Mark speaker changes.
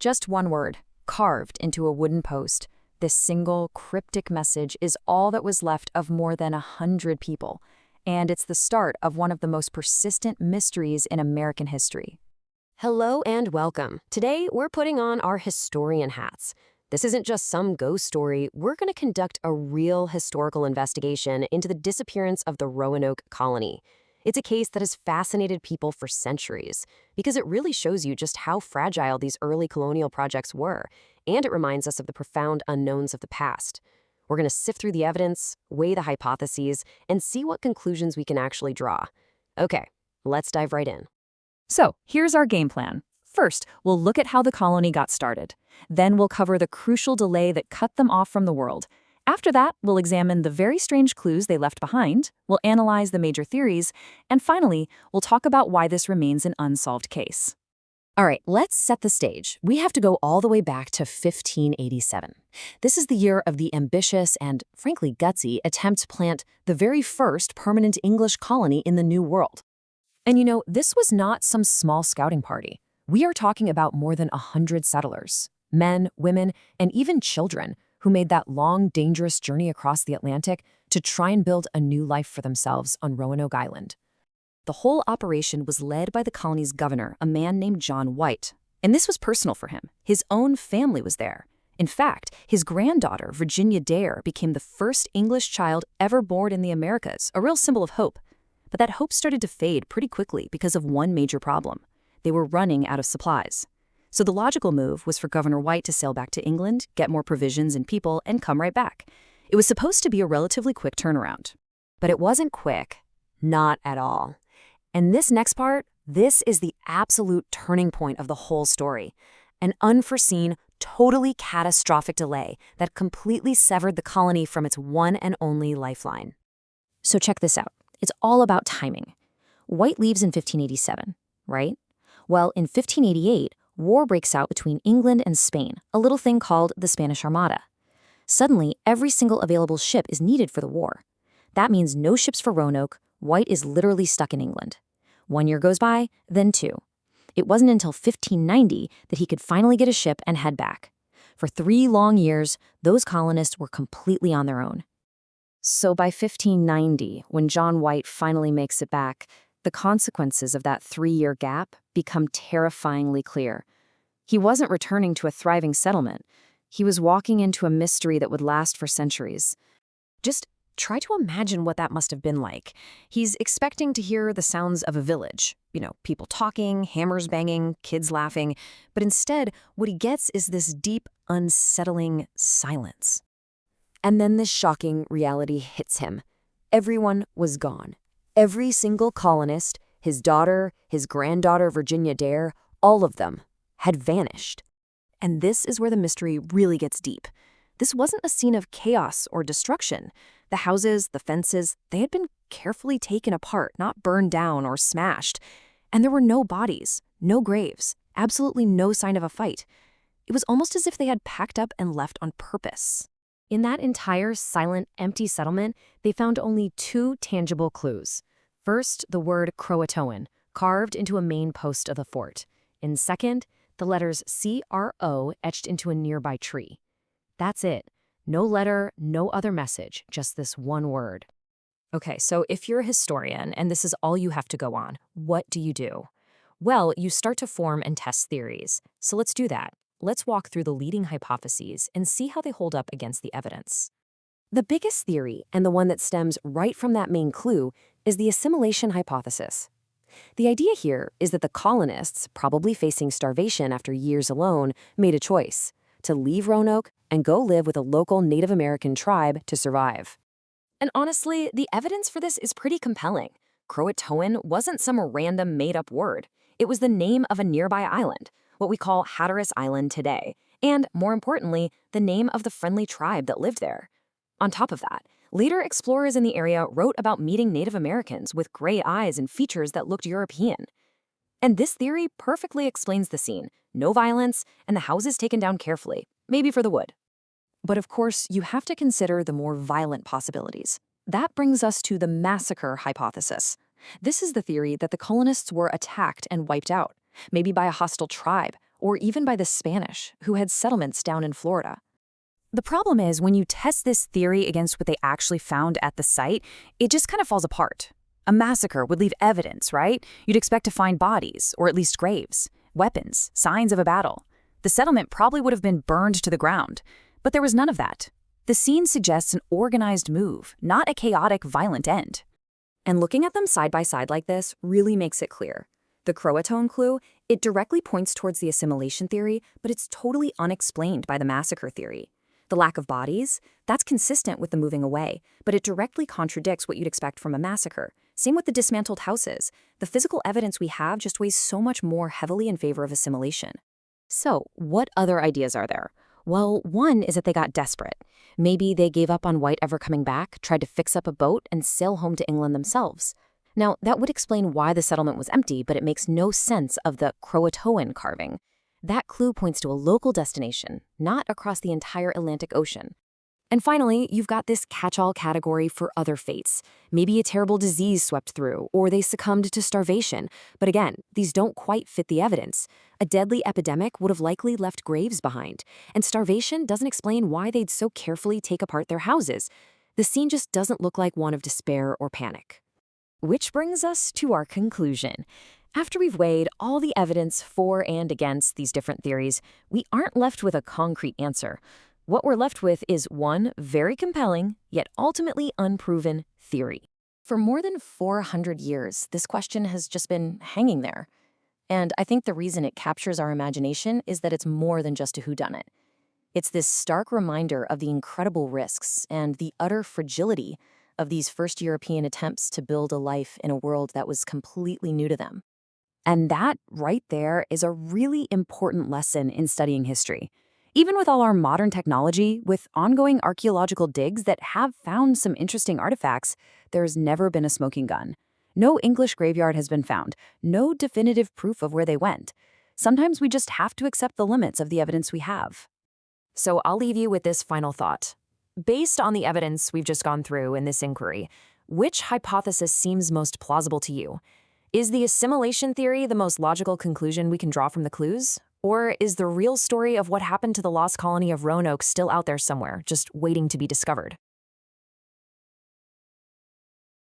Speaker 1: Just one word, carved into a wooden post. This single, cryptic message is all that was left of more than 100 people, and it's the start of one of the most persistent mysteries in American history.
Speaker 2: Hello and welcome. Today, we're putting on our historian hats. This isn't just some ghost story. We're going to conduct a real historical investigation into the disappearance of the Roanoke Colony. It's a case that has fascinated people for centuries because it really shows you just how fragile these early colonial projects were, and it reminds us of the profound unknowns of the past. We're going to sift through the evidence, weigh the hypotheses, and see what conclusions we can actually draw. Okay, let's dive right in.
Speaker 1: So, here's our game plan. First, we'll look at how the colony got started. Then we'll cover the crucial delay that cut them off from the world. After that, we'll examine the very strange clues they left behind, we'll analyze the major theories, and finally, we'll talk about why this remains an unsolved case.
Speaker 2: All right, let's set the stage. We have to go all the way back to 1587. This is the year of the ambitious and, frankly, gutsy attempt to plant the very first permanent English colony in the New World. And you know, this was not some small scouting party. We are talking about more than 100 settlers, men, women, and even children who made that long, dangerous journey across the Atlantic to try and build a new life for themselves on Roanoke Island. The whole operation was led by the colony's governor, a man named John White. And this was personal for him. His own family was there. In fact, his granddaughter, Virginia Dare, became the first English child ever born in the Americas, a real symbol of hope. But that hope started to fade pretty quickly because of one major problem. They were running out of supplies. So the logical move was for Governor White to sail back to England, get more provisions and people, and come right back. It was supposed to be a relatively quick turnaround. But it wasn't quick. Not at all. And this next part, this is the absolute turning point of the whole story. An unforeseen, totally catastrophic delay that completely severed the colony from its one and only lifeline. So check this out. It's all about timing. White leaves in 1587, right? Well, in 1588, war breaks out between England and Spain, a little thing called the Spanish Armada. Suddenly, every single available ship is needed for the war. That means no ships for Roanoke. White is literally stuck in England. 1 year goes by, then 2. It wasn't until 1590 that he could finally get a ship and head back. For 3 long years, those colonists were completely on their own. So by 1590, when John White finally makes it back, the consequences of that 3-year gap become terrifyingly clear. He wasn't returning to a thriving settlement. He was walking into a mystery that would last for centuries. Just try to imagine what that must have been like. He's expecting to hear the sounds of a village. You know, people talking, hammers banging, kids laughing. But instead, what he gets is this deep, unsettling silence. And then this shocking reality hits him. Everyone was gone. Every single colonist, his daughter, his granddaughter Virginia Dare, all of them had vanished. And this is where the mystery really gets deep. This wasn't a scene of chaos or destruction. The houses, the fences, they had been carefully taken apart, not burned down or smashed. And there were no bodies, no graves, absolutely no sign of a fight. It was almost as if they had packed up and left on purpose. In that entire silent, empty settlement, they found only 2 tangible clues. First, the word CROATOAN, carved into a main post of the fort. And second, the letters CRO etched into a nearby tree. That's it. No letter, no other message, just this one word. Okay, so if you're a historian and this is all you have to go on, what do you do? Well, you start to form and test theories. So let's do that. Let's walk through the leading hypotheses and see how they hold up against the evidence. The biggest theory, and the one that stems right from that main clue, is the assimilation hypothesis. The idea here is that the colonists, probably facing starvation after years alone, made a choice to leave Roanoke and go live with a local Native American tribe to survive. And honestly, the evidence for this is pretty compelling. Croatoan wasn't some random made-up word. It was the name of a nearby island, what we call Hatteras Island today, and, more importantly, the name of the friendly tribe that lived there. On top of that, later explorers in the area wrote about meeting Native Americans with gray eyes and features that looked European. And this theory perfectly explains the scene. No violence, and the houses taken down carefully, maybe for the wood. But of course, you have to consider the more violent possibilities. That brings us to the massacre hypothesis. This is the theory that the colonists were attacked and wiped out, maybe by a hostile tribe,
Speaker 1: or even by the Spanish, who had settlements down in Florida. The problem is, when you test this theory against what they actually found at the site, it just kind of falls apart. A massacre would leave evidence, right? You'd expect to find bodies, or at least graves, weapons, signs of a battle. The settlement probably would have been burned to the ground, but there was none of that. The scene suggests an organized move, not a chaotic, violent end. And looking at them side by side like this really makes it clear. The CROATOAN clue, it directly points towards the assimilation theory, but it's totally unexplained by the massacre theory. The lack of bodies, that's consistent with the moving away, but it directly contradicts what you'd expect from a massacre. Same with the dismantled houses. The physical evidence we have just weighs so much more heavily in favor of assimilation.
Speaker 2: So, what other ideas are there? Well, one is that they got desperate. Maybe they gave up on White ever coming back, tried to fix up a boat, and sail home to England themselves. Now, that would explain why the settlement was empty, but it makes no sense of the CROATOAN carving. That clue points to a local destination, not across the entire Atlantic Ocean. And finally, you've got this catch-all category for other fates. Maybe a terrible disease swept through, or they succumbed to starvation. But again, these don't quite fit the evidence. A deadly epidemic would have likely left graves behind, and starvation doesn't explain why they'd so carefully take apart their houses. The scene just doesn't look like one of despair or panic. Which brings us to our conclusion. After we've weighed all the evidence for and against these different theories, we aren't left with a concrete answer. What we're left with is one very compelling, yet ultimately unproven theory. For more than 400 years, this question has just been hanging there. And I think the reason it captures our imagination is that it's more than just a whodunit. It's this stark reminder of the incredible risks and the utter fragility of these first European attempts to build a life in a world that was completely new to them. And that, right there, is a really important lesson in studying history. Even with all our modern technology, with ongoing archaeological digs that have found some interesting artifacts, there's never been a smoking gun. No English graveyard has been found, no definitive proof of where they went. Sometimes we just have to accept the limits of the evidence we have. So I'll leave you with this final thought. Based on the evidence we've just gone through in this inquiry, which hypothesis seems most plausible to you? Is the assimilation theory the most logical conclusion we can draw from the clues? Or is the real story of what happened to the Lost Colony of Roanoke still out there somewhere, just waiting to be discovered?